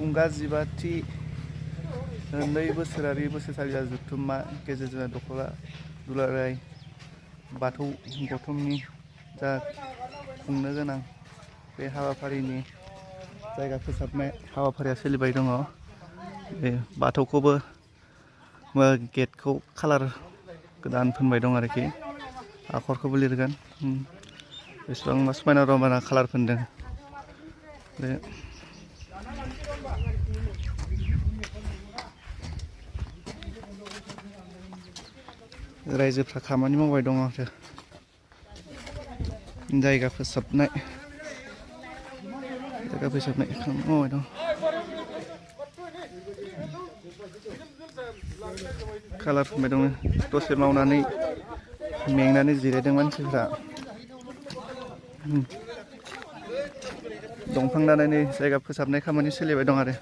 खुंगा 15थि 2 बोसोरारि बोसोरसालिया जथुम्मा गेजेरजों दखला दुलाराय बाथौ गौथुमनि जा खुंनो गोनां बे हाबाफारिनि जायगा फोसाबनाय हाबाफारिया सोलिबाय दङ। बे बाथौखौबो गेटखौ कालार गोदान फोनबाय दं आरोखि आखरखौबो लिरगोन बेसेबांबा समायना रमायना कालार फोनदों। बे रायजोफ्रा खामानि मावबाय दङ आरो जायगा फोसाबनाय खामानि मावबाय दं। कालार फुनबाय दङ। दसे मावनानै मेंनानै जिरायदों मानसिफ्रा। दंफां दाननायनि जायगा फोसाबनाय खामानि सोलिबाय दं आरो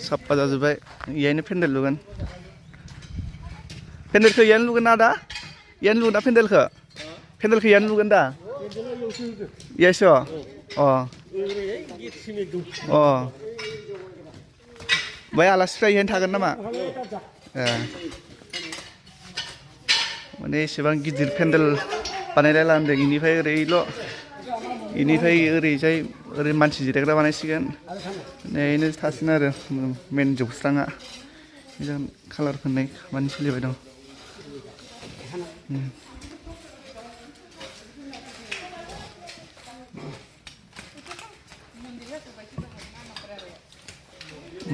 साफा जाजोब्बाय। इयावनो पेन्देल लुगोन। पेन्देलखौ इयावनो लुगोन ना दा? इयावनो लुगोन ना पेन्देलखौ? पेन्देलखौ इयावनो लुगोन दा? इयावसो? बै आलासिफ्रा इहायनो थागोन नामा? माने एसेबां गिदिर पेन्देल बानायलायला होनदों। इनिफ्राय ओरैजाय ओरै मानसि जिरायग्रा बानायसिगोन। बेनो थासिगोन आरो मेन जौस्राङा। बेजों कालार फोननाय खामानि सोलिबाय दं।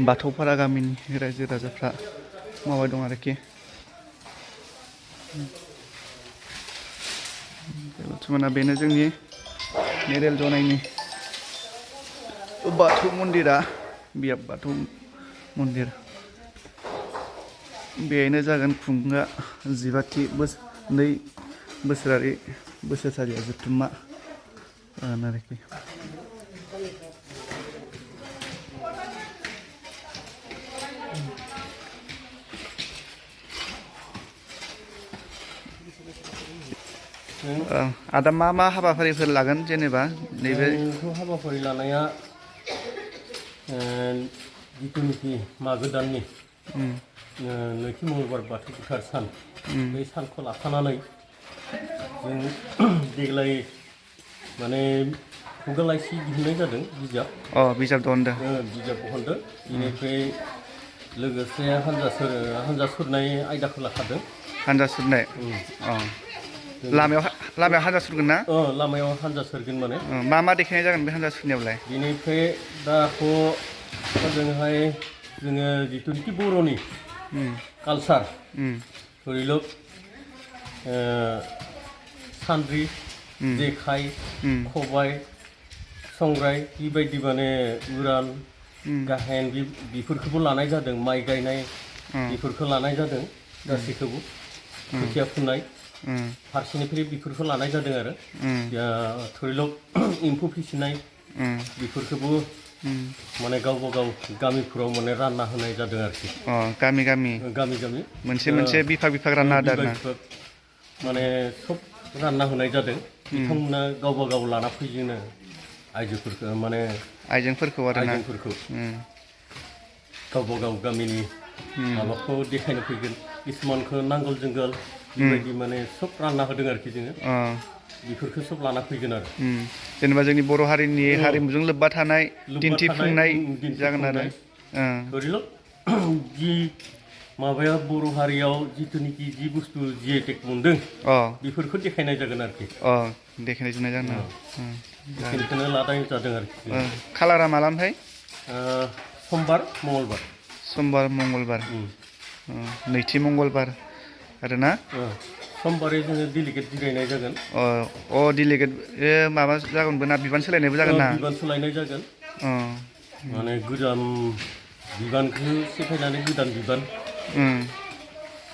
बाथौपारा गामिनि रायजो राजाफ्रा मावबाय दं आरोखि। बर्थमाना बेनो जोंनि नेरेल जनायनि बाथौ मन्दिरा बियाब बाथौ मन्दिर। बेनो जागोन खुंगा 15थि 2 बोसोरारि बोसोरसालिया जथुम्मा जागोन आरोखि। आदा मा हाबाफारिफोर लागोन जेनेबा नैबे हाबाफारि लानाया जिथुनिखि मागो दाननि नैथि मंगलबार बाथौ गोथार सान बे सानखौ लाफानानै जों देग्लाय माने खुगा लाइसि दिहुननाय जादों बिजाब। बिजाब दिहुनदों। बिजाब दिहुनदों। बेनिफ्राय लोगोसे हान्जा सुरनाय आयदाखौ लाखादों। हान्जा सुरनाय? लामायाव हान्जा सुरगोन ना? लामायाव हान्जा सुरगोन माने। मा देखायनाय जागोन बे हान्जा सुरनायावलाय? बेनिफ्राय दाथ' ओजोंहाय जोङो जिथुनिखि बर'नि कालसार धरिलक सान्द्रि, जेखाइ, खबाइ, संग्राय बेबायदि माने उराल गाहेन बेफोरखौबो लानाय जादों। माइ गायनाय बेफोरखौ लानाय जादों गासैखौबो। खोथिया फुनाय फारसेनिफ्राय बेफोरखौ लानाय जादों आरो धरिलक एम्फौ फिसिनाय बेफोरखौबो माने गावबा गाव गामिफोराव माने रानना होनाय जादों आरोखि। गामि मोनसे बिभाग रानना होदों आरोना। माने सब रानना होनाय जादों। बिथांमोना गावबा गाव लाना फैजेनो आइजोफोरखौ माने आइजेंफोरखौ गावबा गाव गामिनि माबाखौ देखायनो फैगोन। किसुमानखौ नांगोल जुंगाल बेबायदि माने सब रानना होदों आरोखि जोङो। बेफोरखौ सब लाना फैगोन आरो जेनेबा जोंनि बर' हारिनि हारिमुजों लोब्बा थानाय दिन्थिफुंनाय जागोन आरो धरिलक जि माबाया बर' हारियाव जिथुनिखि जि बुस्थु GI/TAG मोनदों बेफोरखौ देखायनाय जागोन आरोखि। देखायनाय जागोन। बेखौनो लानाय जादों आरोखि। कालारा मालानिफ्राय? समबार मंगलबार नैथि मंगलबार आरोना। समबारै जोङो डेलिगेट जिरायनाय जागोन। डेलिगेट माबा जागोनबो ना बिबान सोलायनायबो जागोन ना? बिबान सोलायनाय जागोन। माने गोजाम बिबानखौ सेफायनानै गोदान बिबान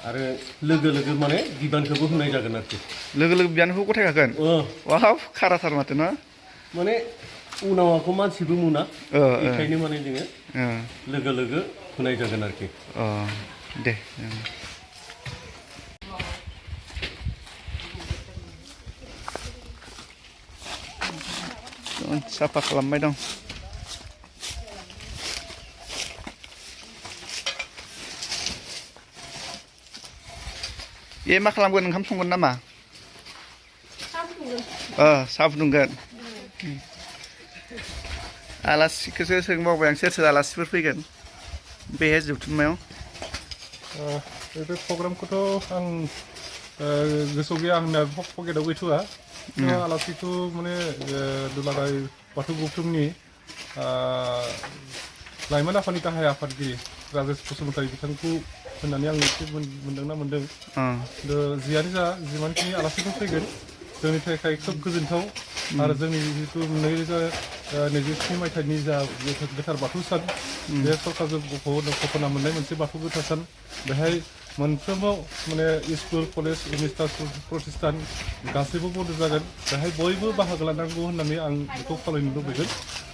आरो लोगो माने बिबानखौबो होनाय जागोन आरोखि। लोगो बिबानखौ गथायखागोन? वाव खाराथार माथो ना? माने उनाव आखौ मानसिबो मोना बेखायनो माने जोङो लोगो होनाय जागोन आरोखि। दे साफा खालामबाय दं ये मा खालामगोन ओंखाम संगोन नामा साहा फुदुंगोन आलासिखौसो सोंबावबाय आं सोर सोर आलासिफोर फैगोन बेहाय जथुम्मायाव बे प्रग्रामखौथ' आं गोसोआव गैया आंना पकेटाव गैथ'आ आलासिखौ माने दुलाराय बाथौ गौथुमनि लाइमोन आफादनि गाहाय आफादगिरि राजेश बसुमतारी बिथांखौ होननानै आं एसे मोनदोंना मोनदों जियानो जा जिमानखिनि आलासिफोर फैगोन जोंनि थाखाय खोब गोजोनथाव आरो जोंनि जितु 2023 मायथाइनि जा गोथार बाथौ सान बे सरकारजों गफना मोननाय मोनसे बाथौ गोथार सान बेहाय मोनफ्रोमबो माने स्कुल कलेज इउनिभारसिटि प्रतिष्ठान गासैबो बन्द जागोन बेहाय बयबो बाहागो लानांगौ होननानै आं बेखौ खावलायनो लुबैगोन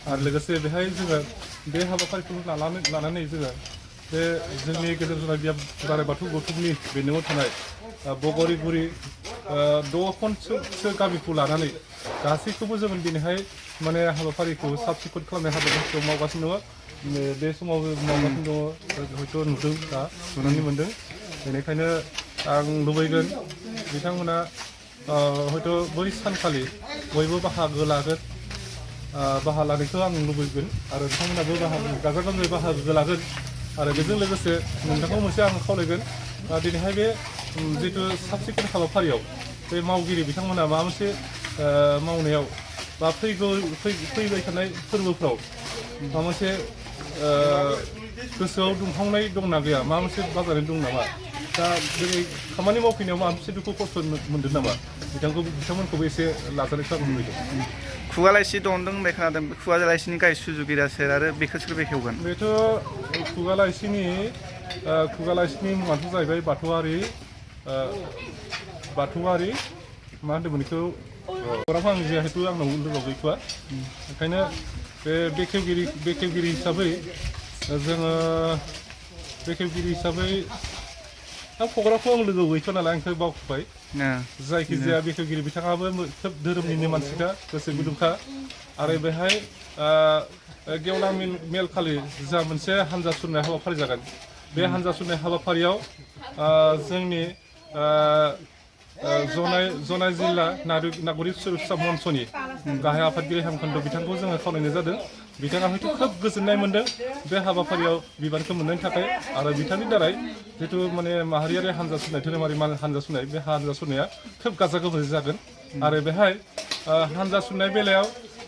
आरो लोगोसे बेहाय जोङो बे हाबाफारिखौ लानानै जोङो बे जोंनि गेजेर जनाय बियाब दुलाराय बाथौ गौथुमनि बेन्दोङाव थानाय बगरिगुरि 6 गामिखौ लानानै गासैखौबो जोङो दिनैहाय माने हाबाफारिखौ साब सिखोन खालामनाय हाबाफारिखौ मावगासिनो दङ बे समाव मावगासिनो दङ हयथ' नुदों दा नुनानै मोनदों बेनिखायनो आं लुबैगोन बिथांमोना हयथ' बै सानखालि बयबो बाहागो लागोन बाहागो लानायखौ आं लुबैगोन आरो बिथांमोनाबो गाजा गोमजायै बाहागो लागोन आरो बेजों लोगोसे नोंथांखौ मोनसे आं खावलायगोन दिनैहाय बे जितु साब सिखोन हाबाफारियाव बे मावगिरि बिथांमोना माबा मोनसे मावनायाव बा फैबाय थानाय फोरबोफ्राव माबा मोनसे गोसोआव दुंखावनाय दंना गैया माबा मोनसे बाजारनाय दं नामा दा दिनै खामानि मावफैनायाव माबा मोनसे दुखु खस्थ' मोनदों नामा बिथांमोनखौबो एसे लाजानायखौ आं लुबैदों खुगा लाइसि दंदों होननाय खोनादों खुगा लाइसिनि गाहाय सुजुगिरिया सोर आरो बेखौ सोर बेखेवगोन बेथ' खुगा लाइसिनि मुङाथ' जाहैबाय बाथौआरि मा होनदोंमोन बेखौ खौरांखौ आं जिहेतु आंनाव लोगोआव गैथ'आ ओंखायनो बे बेखेवगिरि हिसाबै जोङो आं खौरांखौ आं लोगोआव गैथ'आ नालाय आंखौ बावबाय जायखिजाया बेखेवगिरि बिथाङाबो खोब धोरोमनिनो मानसिखा गोसो गुदुंखा आरो बेहाय गेवलां मेलखालि जा मोनसे हानजा सुरनाय हाबाफारि जागोन बे हानजा सुरनाय हाबाफारियाव जोंनि जनाय जिल्ला नागरिक सुरक्षा मन्चनि गाहाय आफादगिरि हेमकान्त बिथांखौ जोङो खावलायनाय जादों बिथाङा हयथ' खोब गोजोननाय मोनदों बे हाबाफारियाव बिबानखौ मोननायनि थाखाय आरो बिथांनि दारै जितु माने माहारियारि हानजा सुरनाय धोरोमारि हानजा सुरनाय बे हानजा सुरनाया खोब गाजा गोमजायै जागोन आरो बेहाय हानजा सुरनाय बेलायाव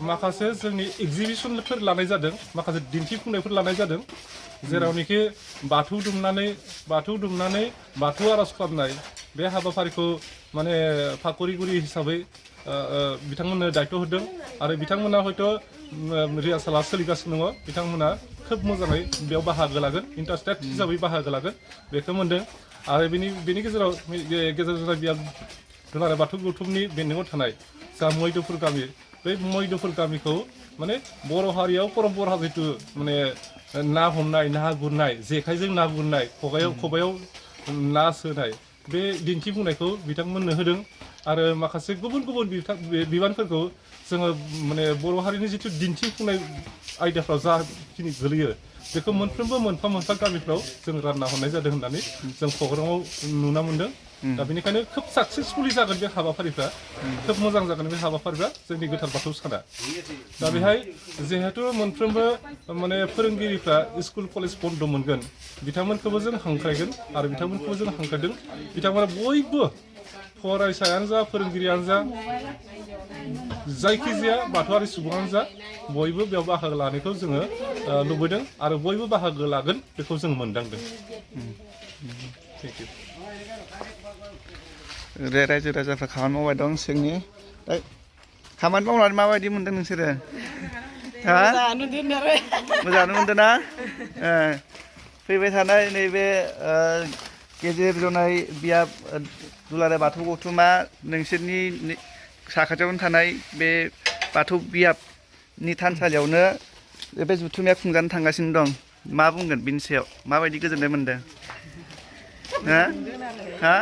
माखासे जोंनि एगजिबिसनफोर लानाय जादों माखासे दिन्थिफुंनायफोर लानाय जादों जेरावनोखि बाथौ दुमनानै बाथौ आर'ज खालामनाय बे हाबाफारिखौ माने फाखरिगुरि हिसाबै बिथांमोननो दायथ' होदों आरो बिथांमोना हयथ' रिहार्साला सोलिगासिनो दङ बिथांमोना खोब मोजाङै बेयाव बाहागो लागोन इन्टारेस्टेड हिसाबै बाहागो लागोन बेखौ मोनदों आरो बेनि गेजेराव गेजेर दुलाराय बाथौ गौथुमनि बेन्दोङाव थानाय जा मैदुफुर गामि बे मैदुफुर गामिखौ माने बर' हारियाव परम्परा जितु माने ना हमनाय ना गुरनाय जेखाइजों ना गुरनाय खबायाव ना सोनाय बे दिन्थिफुंनायखौ बिथांमोननो होदों आरो माखासे गुबुन बिबानफोरखौ जोङो माने बर' हारिनि जितु दिन्थिफुंनाय आयदाफ्राव जाखिनि गोलैयो बेखौ मोनफ्रोमबो मोनफा गामिफ्राव जों रानना हरनाय जादों होननानै जों प्रग्रामाव नुना मोनदों दा बेनिखायनो खोब साक्सेसफुलि जागोन बे हाबाफारिफ्रा खोब मोजां जागोन बे हाबाफारिफ्रा जोंनि गोथार बाथौ साना दा बेहाय जिहेतु मोनफ्रोमबो माने फोरोंगिरिफ्रा स्कुल कलेज बन्द मोनगोन बिथांमोनखौबो जों हांख्रायगोन आरो बिथांमोनखौबो जों हांख्रायदों बिथांमोना बयबो फरायसायानो जा फोरोंगिरियानो जा जायखिजाया बाथौआरि सुबुङानो जा बयबो बेयाव बाहागो लानायखौ जोङो लुबैदों आरो बयबो बाहागो लागोन बेखौ जों मोनदांदों थेंक इउ रायजो राजाफ्रा खामानि मावबाय दं सिगांनि दा खामानि मावनानै माबायदि मोनदों नोंसोरो मोजाङानो मोनदों ना फैबाय थानाय नैबे गेजेर जनाय बियाब दुलाराय बाथौ गौथुमा नोंसोरनि साखाथियावनो थानाय बे बाथौ बियाबनि थानसालियावनो बे जुथुमाया खुंजानो थांगासिनो दं मा बुंगोन बिनि सायाव माबायदि गोजोननाय मोनदों हा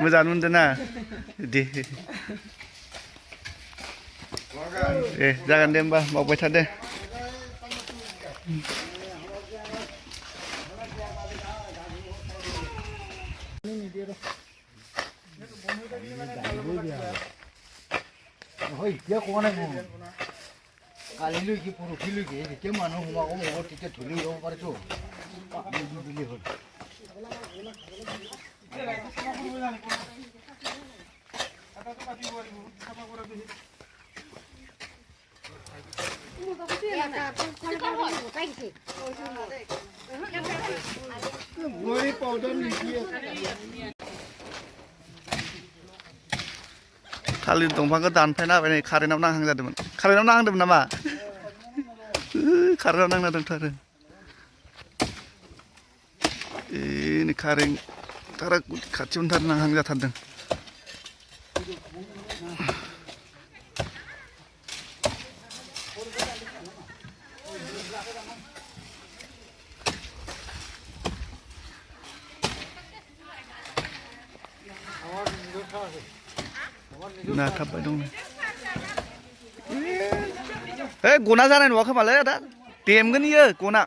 मोजाङानो मोनदों ना दे दे जागोन दे होमबा मावबाय था दे Ôi, tiếc quá này mà. Cả lấy lưỡi cái phụ cái lưỡi cái cái mà nó không có một cái thủ lưỡi đâu có chỗ. Đi đi hơn. Người bảo đơn gì kia. थालिर दंफांखौ दानफायना होबाय नै कारेन्टआव नांहां जादोंमोन कारेन्टआव नांदोंमोन नामा कारेन्टआव नांना दंथ' आरो नै कारेन्ट थारा खाथियावनो थार नांहां जाथारदों नांथाबबाय दं गना जानाय नङा खोमालै आदा देमगोन इयो गना